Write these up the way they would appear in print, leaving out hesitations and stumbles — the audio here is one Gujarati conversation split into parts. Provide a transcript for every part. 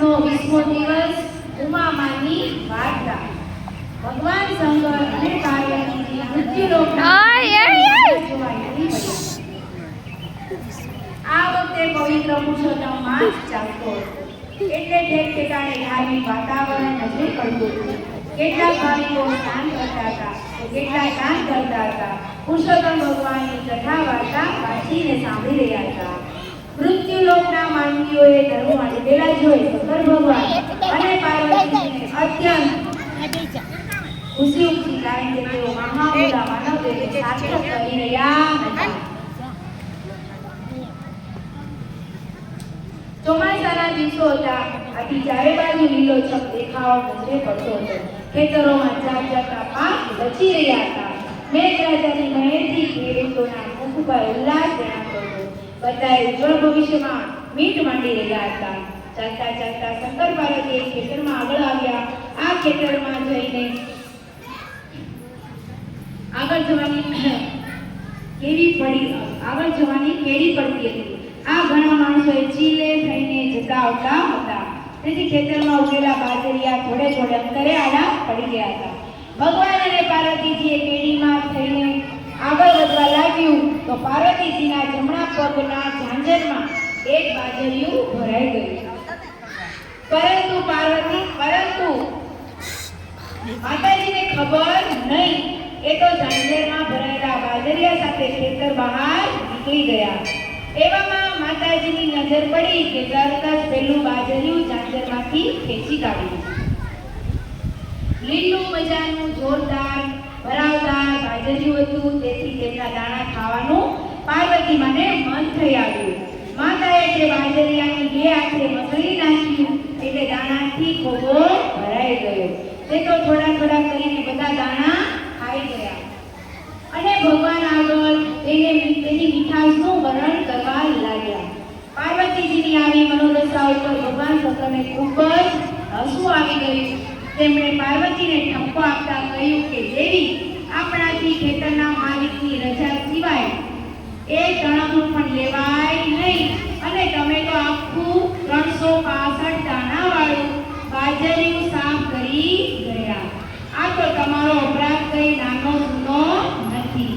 માસનો 20મો દિવસ ઉમામાની વાર્તા। ભગવાન શંકર અને પાર્વતીજી મૃત્યુલોકમાં આ વખતે પવિત્ર પુરુષોત્તમ માસ ચાલતો હતો, એટલે ઠેર ઠેકાણે ધાર્મિક વાતાવરણ નજરે પડતું હતું। કેટલાક ભાવિકો સ્નાન કરતા હતા, કેટલાક દાન કરતા હતા, પુરુષોત્તમ ભગવાનની કથા વાર્તા વાંચીને સાંભળી રહ્યા હતા। મૃત્યુલોકના માનવીઓએ ધર્મમાં ડૂબેલા જોઈ શંકર ભગવાન અને પાર્વતીજીને અત્યંત ખુશી ઉપજી, કારણ કે તેઓ મહામૂલા માનવદેહને સાર્થક કરી રહ્યા હતા। ચોમાસાના દિવસો હતા, આથી ચારે બાજુ લીલોછમ દેખાવ નજરે પડતો હતો। ખેતરોમાં જાત જાતના પાક બચી રહ્યા હતા। મેઘરાજાની મહેરથી ખેડૂતોના મુખ પર ઉલ્લાસ જણાતો હતો। બધાએ ઉજ્જવળ ભવિષ્યમાં મીટ માંડી રહ્યા હતા। ચાલતા ચાલતા શંકર પાર્વતી ખેતરમાં આગળ આવ્યા। આ ખેતરમાં જઈને આગળ જવાની કેડી પડતી હતી। આ ઘણા માણસોએ ચીલે થઈને જતા આવતા હતા, તેથી ખેતરમાં ઉગેલા બાજરિયા થોડે થોડે અંતરે આડા પડી ગયા હતા। ભગવાન અને પાર્વતીજીએ કેડીમાં થઈને આગળ વધવા લાગ્યું તો પાર્વતીજીના જમણા પગના ઝાંઝરમાં એક બાજરિયું ભરાઈ ગયું, પરંતુ માતાજીને ખબર નહીં। એ તો ઝાંઝરમાં ભરાયેલા બાજરિયા સાથે ખેતર બહાર નીકળી ગયા। એવામાં માતાજીની નજર પડી કે તરત જ પેલું બાજરિયું ઝાંઝરમાંથી ખેંચી કાઢ્યું। લીલું મજાનું જોરદાર ભરાવદાર બાજરિયું હતું, તેથી તેના દાણા ખાવાનું પાર્વતી માને મન થઈ આવ્યું। માતાએ તે બાજરિયાને બે હાથે મસળી નાખ્યું, એટલે દાણાથી ખોબો ભરાઈ ગયો। તે તો થોડા થોડા કરીને બધા દાણા ખાઈ ગયા અને ભગવાન આગળ તેની મીઠાશનું વર્ણન કરવા લાગ્યા। પાર્વતીજીની આવી મનોદશા ઉપર ભગવાન શંકરને ખૂબ જ હસવું આવી ગયું। તેમણે પાર્વતીને ઠપકો આપતા કહ્યું કે દેવી, આપણાથી ખેતરના માલિકની રજા સિવાય એક દાણાનું પણ લેવાય નહીં, અને તમે તો આખું 365 દાણાવાળું બાજરિયું સાફ કરી ગયા। આ તો તમારો અપરાધ કઈ નાનો સૂનો નથી।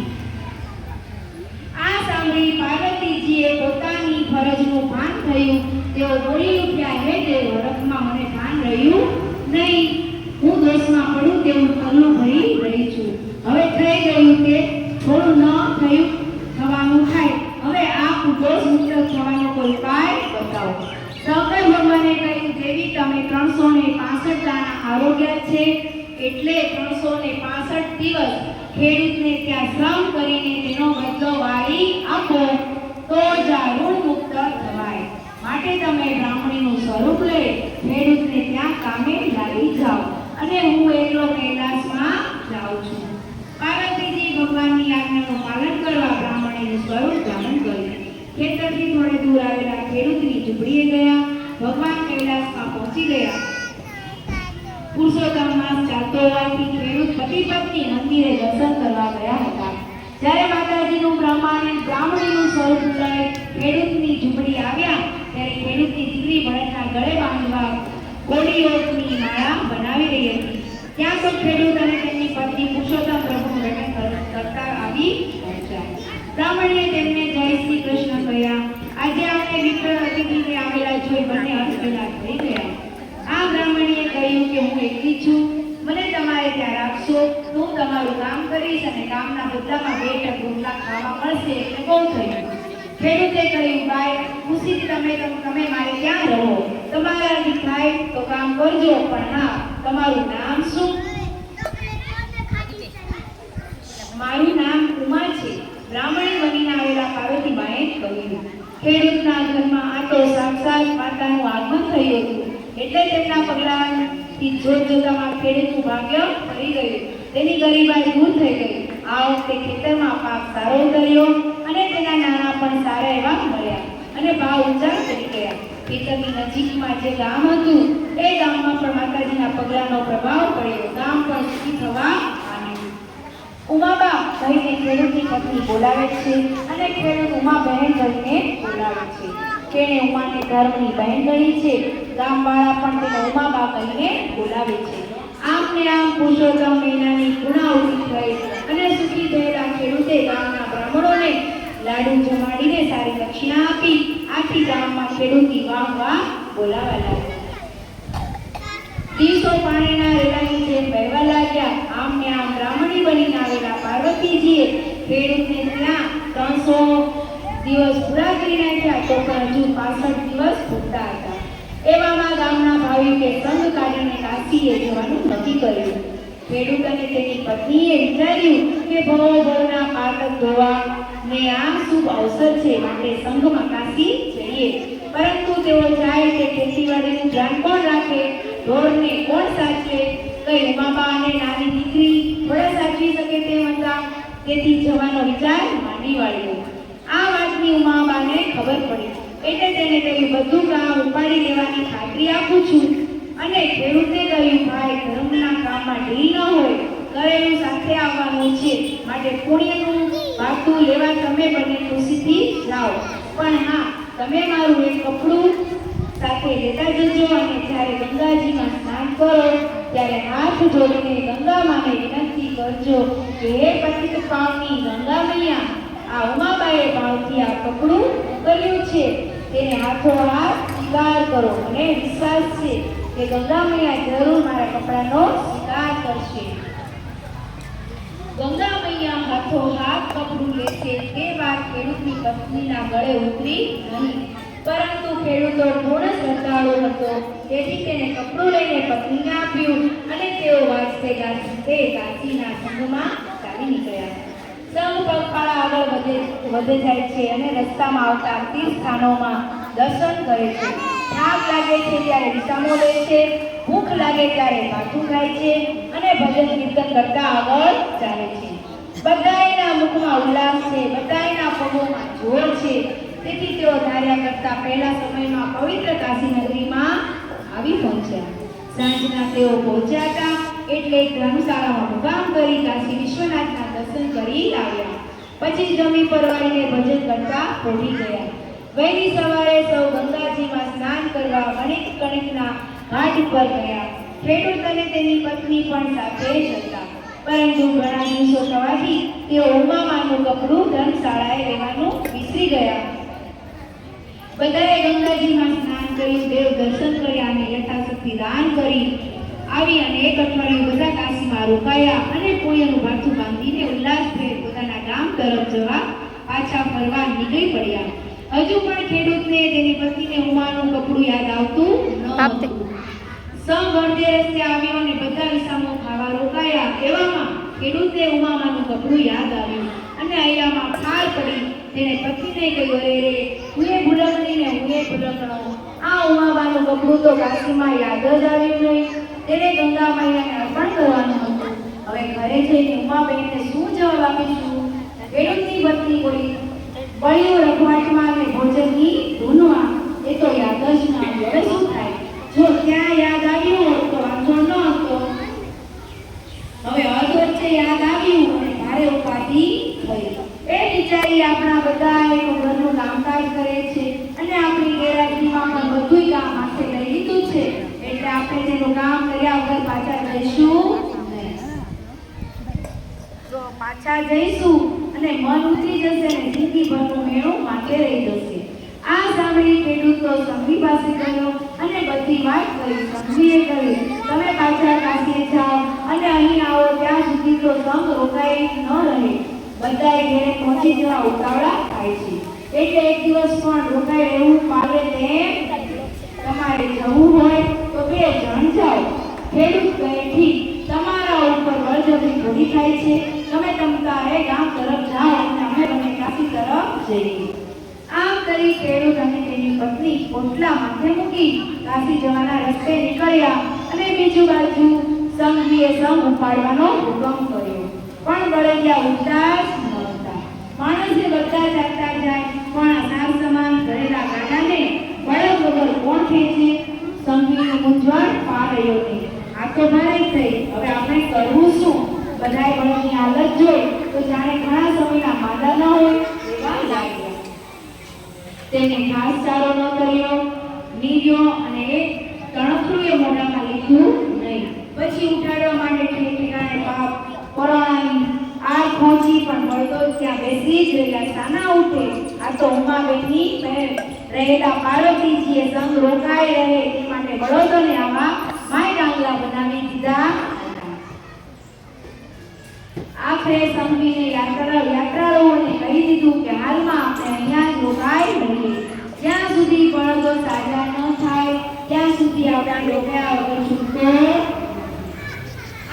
આ સાંભળી પાર્વતીજીએ પોતાની ફરજનું ભાન થયું। તેઓ બોલી ઉઠ્યા, હે દેવ, હરખમાં મને ભાન રહ્યું નહીં। હું દોષમાં પડું તેવું પલ્લું ભરી રહી છું। હવે થઈ ગયું તે થોડું ન થયું થવાનું થાય। હવે આ દોષ મુક્ત થવાનો કોઈ ઉપાય બતાવો। શંકર ભગવાને કહ્યું, દેવી, તમે 365 દાણા આરોગ્ય છે, એટલે 365 દિવસ ખેડૂતને ત્યાં શ્રમ કરીને તેનો બદલો વાળી આપો, તો જ આ ઋણ મુક્ત થવાય। માટે તમે બ્રાહ્મણીનું સ્વરૂપ લઈ ખેડૂતને ત્યાં કામે લાગી જાઓ, અને હું એકલો કૈલાસમાં જાઉં છું। પાર્વતીજી ભગવાનની આજ્ઞાનું પાલન કરવા બ્રાહ્મણીનું સ્વરૂપ ધારણ કર્યું। ખેતરથી થોડે દૂર આવેલા ખેડૂતની ઝૂંપડીએ ગયા। ભગવાન કૈલાસમાં પહોંચી ગયા। પુરુષોત્તમ માસ ચાલતો હોવાથી ખેડૂત પતિ પત્ની મંદિરે દર્શન કરવા ગયા હતા। જ્યારે માતાજીનું બ્રાહ્મણીનું સ્વરૂપ લઈ ખેડૂતની ઝૂંપડી આવ્યા, ત્યારે ખેડૂતની દીકરી બળદના ગળે બાંધવા કોળીઓની માળા બનાવી રહી હતી। ત્યાં તો ખેડૂત અને તેની પત્ની પુરુષોત્તમ પ્રભુનું વર્ણન કરતા આવી પહોંચ્યા। બ્રાહ્મણીએ તેમને જય શ્રી કૃષ્ણ કહ્યા। આજે આપણે મિત્ર અતિથિને આવેલા જોઈ બંને હસબેલા થઈ ગયા। આ બ્રાહ્મણીએ કહ્યું કે હું એકલી છું, મને તમારે ત્યાં રાખશો તો હું તમારું કામ કરીશ, અને કામના બદલામાં 2 ટક રોટલા ખાવા મળશે, એટલે બહુ થયું। ખેડૂતે કહ્યું, ભાઈ, ખુશીથી તમે મારે ત્યાં રહો, તમારાથી થાય તો કામ કરજો, પણ હા, તમારું નામ શું? મારું નામ ઉમા છે, બ્રાહ્મણી બનીને આવેલા પાર્વતીબાએ કહ્યું। ખેડૂતના ઘરમાં આ તો સાક્ષાત માતાનું આગમન થયું હતું, એટલે તેમના પગલાંથી જોતજોતામાં ખેડૂતનું ભાગ્ય ફરી ગયું, તેની ગરીબાઈ દૂર થઈ ગઈ। આ વખતે ખેતરમાં પાક સારો ઉતર્યો અને તેના નાણાં પણ સારા એવા મળ્યા અને ભાવ ઊંચા થઈ ગયા। ખેતરની નજીકમાં જે ગામ હતું, એ ગામમાં પણ માતાજીના પગલાંનો પ્રભાવ પડ્યો। ગામ પણ સુખી થવા માંડ્યું। ઉમાબા કહીને ખેડૂતની પત્ની બોલાવે છે, અને ખેડૂત ઉમા બહેન કહીને બોલાવે છે। તેણે ઉમાને ધર્મની બહેન ગણી છે। ગામવાળા પણ તેને ઉમાબા કહીને બોલાવે છે. આમ ને આમ પુરુષોત્તમ મહિનાની પૂર્ણાહુતિ થઈ અને સુખી થયેલા ખેડૂતે ગામના બ્રાહ્મણોને લાડુ જમાડીને સારી દક્ષિણા આપી આખી ગામમાં ખેડૂતી વાહ વાહ બોલાવા લાગી. દિવસો પાણીના રેલાની જેમ વહેવા લાગ્યા. આમ ને આમ બ્રાહ્મણી બનીને આવેલા પાર્વતીજીએ ખેડૂતને ત્યાં 300 દિવસ પૂરા કરી નાખ્યા તો પણ હજુ 65 દિવસ પૂરતા હતા. એવામાં ગામના ભાવિકે સંઘ કાઢીને કાશીએ જવાનું નક્કી કર્યું. ખેડૂત અને તેની પત્નીએ વિચાર્યું કે ભવના પાતક ધોવા ને આ શુભ અવસર છે માટે સંઘમાં કાશી જઈએ. પરંતુ તેઓ જાય તે ખેતીવાડીનું ધ્યાન કોણ રાખે, ઢોરને કોણ સાચવે, કઈ ઉમાબા અને નાની દીકરી થોડા સાચવી શકે તેમ હતા. તેથી જવાનો વિચાર માંડી વાળ્યો. આ વાતની ઉમાબાને ખબર પડી એટલે તેને કહ્યું બધું કામ ઉપાડી લેવાની ખાતરી આપું છું. અને ખેડૂતે કહ્યું ભાઈ ધર્મના કામમાં ઢીલ ન હોય, કરેલું સાથે આવવાનું છે માટે પુણ્યનું વાતું લેવા તમે બંને ખુશીથી જાઓ. પણ હા, તમે મારું એક કપડું સાથે લેતા જજો અને જ્યારે ગંગાજીમાં સ્નાન કરો ત્યારે હાથ જોડીને ગંગા માને વિનંતી કરજો કે હે પતિત પાવની ગંગા મૈયા, આ ઉમાબાએ ભાવથી આ કપડું કર્યું છે તેને હાથોહાથ સ્વીકાર કરો અને વિશ્વાસ છે કે ગંગા મૈયા જરૂર મારા કપડાનો સ્વીકાર કરશે. ગંગા મૈયા હાથોહાથ કપડું લેશે તે વાત ખેડૂતની પત્નીના ગળે ઉતરી નહીં. પરંતુ ખેડૂતો પૂર્ણ શ્રદ્ધાળુ હતો તેથી તેને કપડું લઈને પત્નીને આપ્યું અને તેઓ વાજતે ગાજતે કાશીના સંઘમાં ચાલી નીકળ્યા. સંઘ પગપાળા આગળ વધે જાય છે અને રસ્તામાં આવતા તીર્થસ્થાનોમાં દર્શન કરે છે. થાક લાગે છે ત્યારે વિસામો લે છે, ભૂખ લાગે ત્યારે પાછું ખાય છે અને ભજન કીર્તન કરતા આગળ ચાલે છે. બધાયના મુખમાં ઉલ્લાસ છે, બધાયના પગોમાં જોર છે. તેથી તેઓ ધાર્યા કરતા પહેલા સમયમાં પવિત્ર કાશી નગરીમાં આવી પહોંચ્યા. સાંજના તેઓ પહોંચ્યા હતા એટલે ધર્મશાળામાં મુકામ કરી કાશી વિશ્વનાથના દર્શન કરી આવ્યા. પછી જમી પરવારીને ભજન કરતા પહોંચી ગયા. વહેલી સવારે સૌ ગંગાજીમાં સ્નાન કરવા વણિક કણિકના ઘાટ પર ગયા. ખેડૂત અને તેની પત્ની પણ સાથે જ હતા. પરંતુ ઘણા દિવસો થવાથી તેઓ ઉમામાનું કપડું ધર્મશાળાએ લેવાનું વિસરી ગયા. બધાએ ગંગાજીમાં સ્નાન કર્યું, દેવ દર્શન કર્યા અને યથાશક્તિ દાન કરી આવી અને એક અઠવાડિયું બધા કાશીમાં રોકાયા અને પુણ્યનું ભાથું બાંધીને ઉલ્લાસભેર પોતાના ગામ તરફ જવા પાછા ફરવા નીકળી પડ્યા. હજુ પણ ખેડૂતને તેની પત્નીને ઉમાનું કપડું યાદ આવતું ન હતું. સંઘ અડધે રસ્તે આવ્યો અને બધા વિસામો ખાવા રોકાયા. એવામાં ખેડૂતને ઉમામાનું કપડું યાદ આવ્યું અને અહીંયામાં ખાર પડી. તેને પત્નીને કહ્યું અરે રે હુએ ભૂલકણી ને હુએ ભૂલકણો, આ ઉમાબાનું કપડું તો કાશીમાં યાદ જ આવ્યું નહીં. તેને ગંગા મૈયાને અર્પણ કરવાનું હતું. હવે ઘરે જઈને ઉમાબેનને શું જવાબ આપીશું? ખેડૂતની પત્ની બોલી બળ્યું રઘવાટમાં અને ભોજનની ધૂનમાં એ તો યાદ જ ન આવ્યું. હવે શું થાય? જો ત્યાં યાદ આવ્યું હોત તો વાંધો ન હતો. હવે અર્ધ વચ્ચે યાદ આવ્યું અને ભારે ઉપાધિ થઈ. એ બિચારી આપણા બધા એનું ઘરનું કામકાજ કરે છે અને આપણી ગેરહાજરીમાં પણ બધું કામ હાથે લઈ લીધું છે એટલે આપણે તેનું કામ કર્યા વગર પાછા જઈશું નહીં. જો પાછા જઈશું અને મન ઉતરી જશે અને જિંદગીભરનું મેળું માટે રહી જશે. આ સાંભળી ખેડૂત તો સંઘવી પાસે ગયો અને બધી વાત કરી. સંઘવીએ કહ્યું તમે પાછા કાશીએ જાઓ અને અહીં આવો ત્યાં સુધી તો સંઘ રોકાઈ ન રહે. બધાએ ઘરે પહોંચી જવા ઉતાવળા થાય છે એટલે એક દિવસ પણ રોકાઈ રહેવું પાડે તેમ તમારે જવું હોય તો 2 જણ જાઓ. ખેડૂત કહે ઠીક, તમારા ઉપર બળજબરી થોડી થાય છે, તમે તમતારે ગામ તરફ જાઓ અને અમે બંને કાશી તરફ જઈએ. આમ કરી ખેડૂત અને તેની પત્ની પોટલા માથે મૂકી કાશી જવાના રસ્તે નીકળ્યા અને બીજી બાજુ સંઘવીએ સંઘ ઉપાડવાનો હુકમ કર્યો. પણ બળદિયા ઉઠતા જ નહોતા. માણસે બધા ચાલતા જાય પણ અનાર સમાન ભરેલા ગાડાને બળદ વગર કોણ ખેંચે? સંઘવીની મૂંઝવણ પાર રહ્યો નહીં. આ તો ભારે થઈ. હવે આપણે કરવું શું? બધાએ બળદની હાલત જોઈ તો જાણે ઘણા સમયના માંદા ન હોય એવા લાગ્યા. તેને ઘાસચારો ન કર્યો, નીર્યો અને મોઢામાં લીધું નહીં. પછી ઉઠાડવા માટે ઠેકાણે બાપ પરોણાની આ ખોંચી પણ બળદો ત્યાં બેસી જ રહ્યા. સાના ઉઠે? આ તો ઉમાબેનની રહેલા પાર્વતીજીએ સંગ રોકાઈ રહે તે માટે બળદોને આવા માય ડાંગલા બનાવી દીધા. આખરે સંઘવીને યાત્રાળુઓને કહી દીધું કે હાલમાં આપણે અહીંયા જ રોકાઈ રહીએ. જ્યાં સુધી બળદો સાજા ન થાય ત્યાં સુધી આપણે રોકાયા વગર છૂટકો.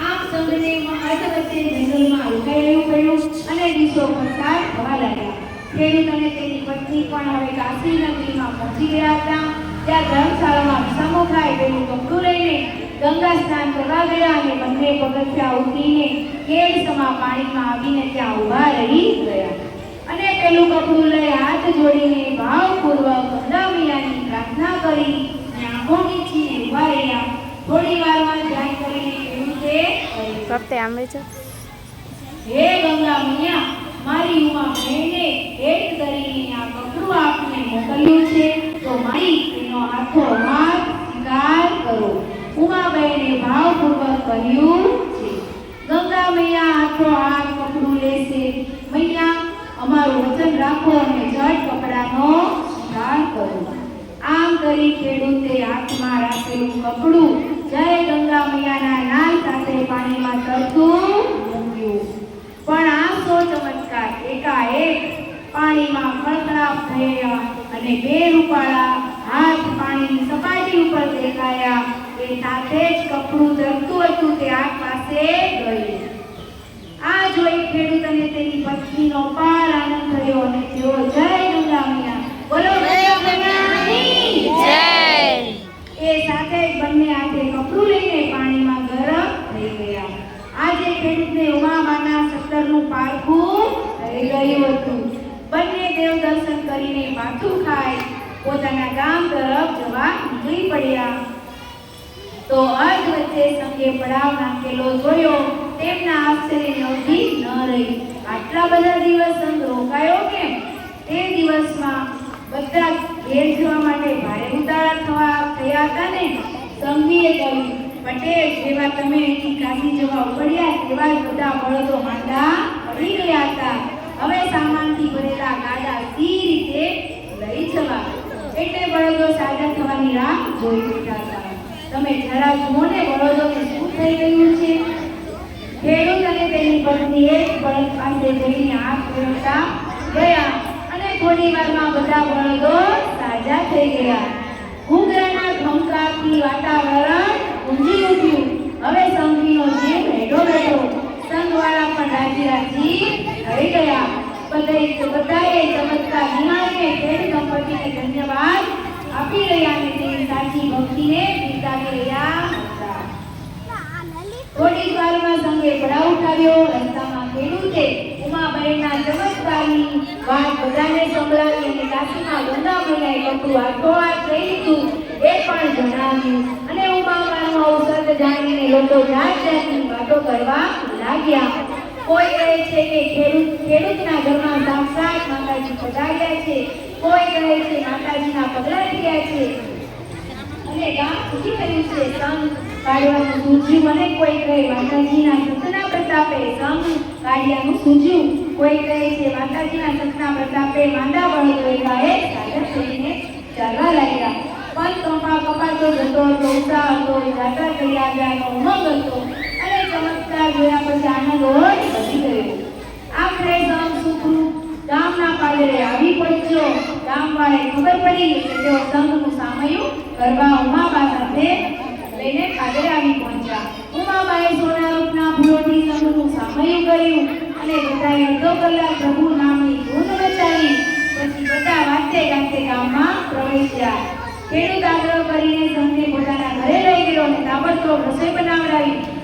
આમ સંઘને અર્ધ વચ્ચે જંગલમાં રોકાઈ રહેવું પડ્યું અને દિવસો પસાર થવા લાગ્યા. ખેડૂત અને તેની પત્ની પણ હવે કાશી નગરીમાં પહોંચી ગયા હતા. ત્યાં ધર્મશાળામાં વિસામો ખાય પેલું કપડું લઈને ગંગા સ્નાન કરવા ગયા અને બંને પગથિયા ઉતરીને કેડ સમા પાણીમાં આવીને ત્યાં ઊભા રહી ગયા અને પેલું કપડું લઈ હાથ જોડીને ભાવપૂર્વક ગંગા મૈયાની પ્રાર્થના કરી આંખો મીચીને ઊભા રહ્યા. થોડી વારમાં ધ્યાન કરીને ખેડૂતે હે ગંગા મૈયા, મારી ઉમાબહેને ભેટ કરીને આ કપડું આપને મોકલ્યું છે તો મારી તેનો હાથો હાથ સ્વીકાર કરો. ઉમાબહેને ભાવપૂર્વક કહ્યું છે. ગંગા મૈયા હાથો હાથ કપડું લેશે. મૈયા, અમારું વચન રાખો અને જડ કપડાનો સ્વીકાર કરો. આમ કરી ખેડૂતે હાથમાં રાખેલું કપડું જય ગંગા મૈયાના નામ સાથે પાણીમાં તરતું મૂક્યું. પણ આ સો ચમત્કાર એકાએક પાણીમાં ખળખળાટ થયા અને બે રૂપાળા હાથ પાણીની સપાટી ઉપર દેખાયા. એ સાથે જ કપડું તરતું હતું તે આગ પાસે ગયું. આ જોઈ ખેડૂત અને તેની પત્નીનો પાર આનંદ થયો અને તેઓ જય ગંગા મૈયા, બોલો ગંગા મૈયાની જય. એ સાથે જ બંને હાથે કપડું લઈને પાણીમાં ગરમ થઈ ગયા. આજે ખેડૂતને ઉમામાના સત્તરનું પારખું થઈ ગયું હતું. બંને દેવ દર્શન કરીને માથું ખાઈ પોતાના ગામ તરફ જવા નીકળી પડ્યા. તો અર્ધ વચ્ચે સંઘે પડાવ નાખેલો જોયો. તેમના આશ્ચર્યની અવધિ ન રહી. આટલા બધા દિવસ સંઘ રોકાયો કેમ? તે દિવસમાં બધા ઘેર જવા માટે ભારે ઉતાળા થયા હતા ને. સંઘવીએ કહ્યું, પટેલ, જેવા તમે અહીંથી કાશી જવા ઉપડ્યા તેવા જ બધા બળદો માંડા પડી ગયા હતા. હવે સામાનથી ભરેલા ગાડા સી રીતે લઈ જવા? એટલે બળદો સાજા થવાની રાહ જોઈ બેઠા હતા. તમે જરા જુઓ ને બળદોને શું થઈ ગયું છે. ખેડૂત અને તેની પત્ની એક બળદ પાસે જઈને આંખ ફેરવતા ગયા અને થોડી વારમાં બધા બળદો સાજા થઈ ગયા. ઘૂઘરાના ઘમકારથી વાતાવરણ ઊંઘી ઉઠ્યું. હવે સંઘવીનો જીવ હેઠો બેઠો. સંઘવાળા પણ રાજી રાજી થઈ ગયા. બધાએ ચમત્કાર નિહાળીને ખેડ દંપતીને ધન્યવાદ આપી રહ્યા અને તેની સાચી ભક્તિને બિરદાવી રહ્યા હતા. થોડી જ વારમાં સંઘે પડાવ ઉઠાવ્યો. રસ્તામાં ખેડૂતે ઉમાબહેનના ચમત્કારની વાત બધાને સંભળાવી અને કાશીમાં ગંગા મૈયાએ કપડું હાથોહાથ લઈ લીધું એ પણ જણાવ્યું. અને ઉમામાનું અવસર જાણીને લોકો જાત જાતની વાતો કરવા લાગ્યા. કોઈ કહે છે કે ખેડૂતના ઘરમાં સાક્ષાત માતાજી પધાર્યા છે. કોઈ કહે છે માતાજીના પગલા થયા છે અને ગામ સુખી થયું છે. સંઘ કાઢવાનું સૂઝ્યું. અને કોઈ કહે માતાજીના સતના પ્રતાપે સંઘ કાઢ્યાનું સૂઝ્યું. કોઈ કહે છે માતાજીના સતના પ્રતાપે માંદા બળદો એકાએક સાજા થઈને ચાલવા લાગ્યા. પણ કપાતો જતો હતો, ઉત્સાહ હતો, જાત્રા કરી આવ્યાનો ઉમંગ હતો અને ચમત્કાર જોયા પછી આનંદ ઓર વધી ગયો. આખરે સંઘ સુખરૂપ ગામના પાદરે આવી પહોંચ્યો. ગામવાળાએ ખબર પડી કે તેઓ સંઘનું સામયું કરવા ઉમાબા સાથે લઈને પાદરે આવી પહોંચ્યા. ઉમાબાએ સોના રૂપના ફૂલોથી સંઘનું સામયું કર્યું અને બધાએ અડધો કલાક પ્રભુ નામની ધૂન મચાવી. પછી બધા વાતે ગાતે ગામમાં પ્રવેશ્યા. ખેડૂત આગ્રહ કરીને સંઘને પોતાના ઘરે લઈ ગયો અને તાબડતોબ રસોઈ બનાવડાવી.